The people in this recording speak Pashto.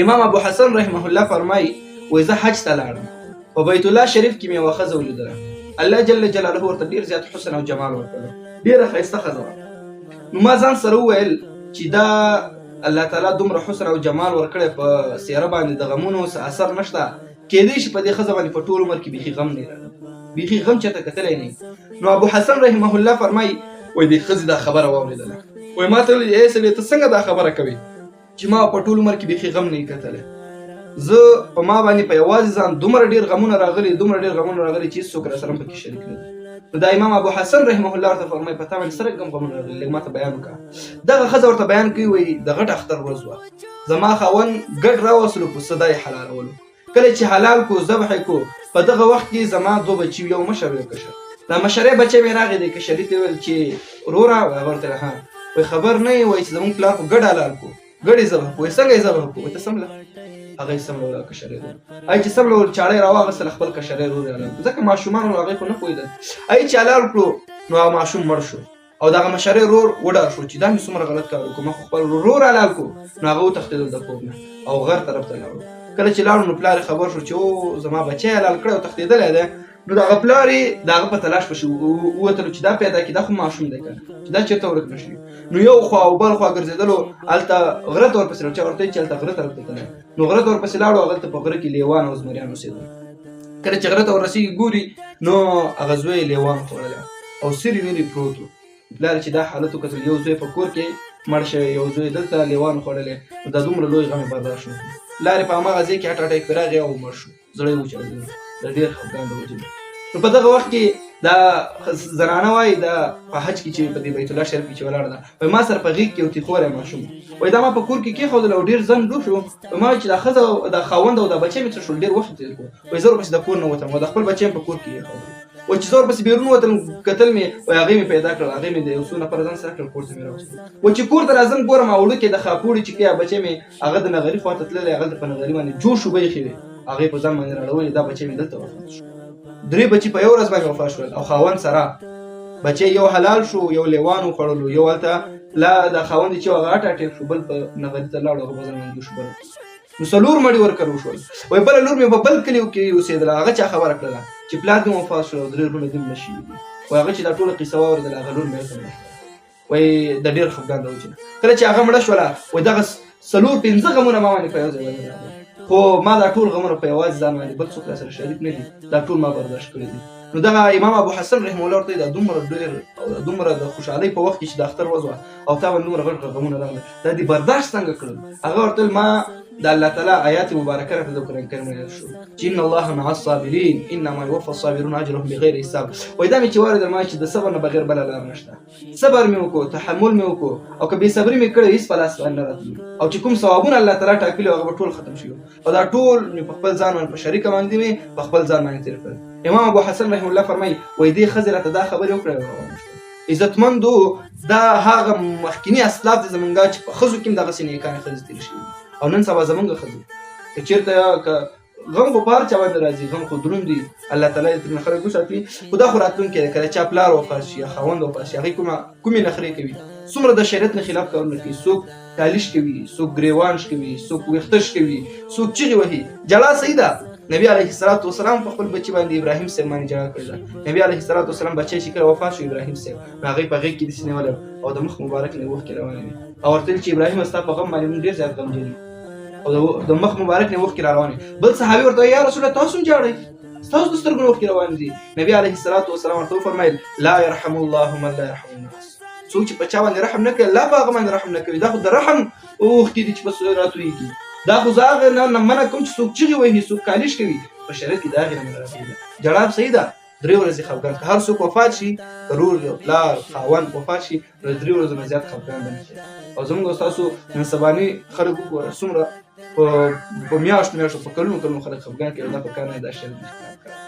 امام ابو حسن رحمه الله فرمایي وای زه حج ته لاړم په بیت الله شریف کې مې یوه ښځه ولیدله الله جل جلاله ورته ډېر زیات حسن او جمال ورکړی ډېره ښایسته ښځه وه نو ما ځان سره وویل چې دا الله تعالی دومره حسن او جمال ورکړی په څېره باندې د غمونو څه اثر نشته کېدی شي په دې ښځه باندې په ټول عمر کې بیخي غم نه راغلی بیخي غم چاته کتلی نه نو ابو حسن رحمه الله فرمایي وای دې ښځې دا خبره واورېدله وای ما ته ویل ای سړی ته څنګه دا خبره کوې چې ما په ټول عمر کې بیخي غم نه کتلی زه په ما باندې په یوازې ځان دومره ډېر غمونه راغلي چې هېڅوک راسره پکې شریک نه دي نو دا امام ابو حسن رحمه الله ورته فرمایي په تا باندې څه رقم غمونه راغلي لږ ماته بیان وکړه دغه ښځه ورته بیان کوي وایي د غټ اختر ورځ وه زما خاوند ګډ راوستلو په څه دا یې حلالولو کله چې حلال کو ذبح یې کو په دغه وخت کې زما دوه بچي یو مشر یو کشر دا مشری بچی مې راغی دی کشري ته ویل چې وروره هغه ورته ها وایي خبر نه یې وایي چې زموږ پلار خو ګډ حلال کو ګډ یې ذبح کو وایي څنګه یې ذبح کو وایي ته سمله هغه یې سمله کشری ورور ای چې سمله چاړه یې راواغېستله خپل کشری ورور یې حلال کړو ځکه ماشومان وو هغې خو نه پوهېدل ای چې حلال کړو نو هغه ماشوم مړ شو او دغه مشری ورور وډار شو چې دا مې څومره غلط کار وکړو ما خو خپل ورور حلال کړو نو هغه وتښتېدل د کور نه او غر طرف ته لاړو کله چې لاړو نو پلار یې خبر شو چې او زما بچی حلال کړی او تښتېدلی دی نو دغه پلار یې د هغه په تلاش پسې ووتلو چې دا پیدا کړي دا خو ماشوم دی که چې دا چېرته ورک نه شي نو یو خوا او بل خوا ګرځېدلو هلته غره ته ورپسې لاړو چا ورته ویل چې هلته غره طرف ته تللی نو غره ته ورپسې لاړو هغلته په غره کې لیوان او زمریان اوسېدل کله چې غره ته وررسېږي ګوري نو هغه زوی یې لیوان خوړلی او سرې ویرې پروت و پلار چې دا حالت وکتل یو زوی په کور کې مړ شوی یو زوی دلته لیوان خوړلی نو دا دومره لوی غم یې برداشت نه کړو پلار یې په هماغه ځای کې هټ هټۍ پرې راغی او مړ شو زړه یې وچاودېدی د ډېر خفګان د وجې نو په دغه وخت کې دا زنانه وایي دا په حج کې چې په دې بیت الله شریف کې چې ولاړه ده وایي ما سره په غېږ کې یو تیخوری ماشوم وایي دا ما په کور کې کېښودل او ډېر زنګ ډوب شو وایي ما چې دا ښځه دا خاوند او دا بچی مې څه شول ډېر وخت تېر کړو وایي زه ورپسې د کور نه وتم او د خپل بچی مې په کور کې کېښودل وایي چې زه ورپسې بیرون وتلم کتل مې وایي هغې مې پیدا کړل هغې مې د یو څو نفره ځان سره کړل کور ته مې راوستل وایي چې کور ته راځم ګورم اوړه کې د خاپوړې چې کوي بچی مې هغه د نغري خواته تللی هغلته په نغري باندې جوش اوبه ایښې وې هغې په ځان باندې راړولې دا بچی مې دلته وفات شو 3 بچي په یو ورځ باندې وفات شول او خاوند سره بچی یو حلال شو یو لیوان وخوړلو یو هلته لا د خاوند چې هغه هټ هټې شو بل په نغري ته لاړو هغه په ځان باندې شو بل نو 4 مړي ورکړو شول وایي بله لور مې په بل کلي کې اوسېدله هغه چا خبره کړله چې پلار دې وفات شو او 3 وروڼه دې مړه شوي دي وایي هغه چې دا ټوله قیصه واورېدله هغه لور مې ورته مړه شوله وایي د ډېر خفګان د وجې نه کله چې هغه مړه شوله وایي دغه 4-5 غمونه ما باندې په یو ځای باندې راغلل خو ما دا ټول غمونه په یوازې ځان باندې بل څوک راسره شریک نه دي دا ټول ما برداشت کړي دي نو دغه امام ابو حسن رحمه الله ورته دا دومره د خوشحالۍ په وخت کې چې د اختر ورځ وه او تا باندې دومره غټ غمونه راغله دا دې برداشت څنګه کړل هغه ورته ما د الله تعالی آیات مبارکه راته د قرآن کریم نه یاد شو چې ان الله مع الصابرین انما یوفى الصابرون اجرهم بغیر حساب وایي دا مې چې واورېدل ما چې د صبر نه بغیر بله لار نشته صبر مې وکړو تحمل مې وکړو او که بېصبري مې کړې هېڅ په لاس باندې نه راتلو او چې کوم ثوابونه الله تعالی ټاکلي هغه به ټول ختم شي او دا ټول مې په خپل ځان باندې په شریکه باندې مې په خپل ځان باندې تېر کړل امام ابو حسن رحمه الله فرمایي وایي دې ښځې راته دا خبرې وکړې او روانه شوه عزتمندو دا هغه مخکیني اسلاف دي زمونږ چې په ښځو کې هم دغسې نیکانې ښځې تېرې شوي او نن سبا زمونږ ښځې که چېرته غم خو په هر چا باندې راځي غم خو دروند دي الله تعالی یې ترې خلک وساتي خو دا خو راتلونکی دی کله چا پلار وفات شي یا خاوند وفات شي هغې کومې نخرې کوي څومره د شریعت نه خلاف کارونه کوي څوک کالش کوي څوک ګریوانش کوي څوک ویښتش کوي څوک چغې وهي جړا صحیح ده نبی علیه الصلاة والسلام په خپل بچي باندې ابراهیم صاحب باندې جړا کړې ده نبی علیه الصلاة والسلام بچی چې کله وفات شو ابراهیم صاحب نو هغې په غېږ کې داسې نیولی او د مخ مبارک نه اوښکې روانې وې او ورته ویل چې ابراهیم ستا په غم باندې موږ ډېر زیات غمجن یو او د مخ مبارک نه اوښکې را روانې بل صحابي ورته یا رسول الله تاسو هم ژاړئ ستاسو د سترګو نه اوښکې روانې دي نبي علیه الصلاة والسلام ورته وفرمیل لا یرحم الله من لا یرحم الناس څوک چې په چا باندې رحم نه کوي الله په هغه باندې رحم نه کوي دا خو د رحم اوښکې دي چې بس راتویږي دا خو زه هغه نه منع کوم چې څوک چغې وهي څوک کالش کوي په شریعت کې د هغې نه منع راغلې ده جړا صحیح ده 3 ورځې خفګان که هر څوک وفات شي که رور پلار خاوند وفات شي نو 3 ورځو نه زیات خفګان به نه شي او زموږ او ستاسو نن سباني خلک وګوره څومره په میاشتو په کلونو خلک خفګان کوي دا په کار نه دا شریعت نه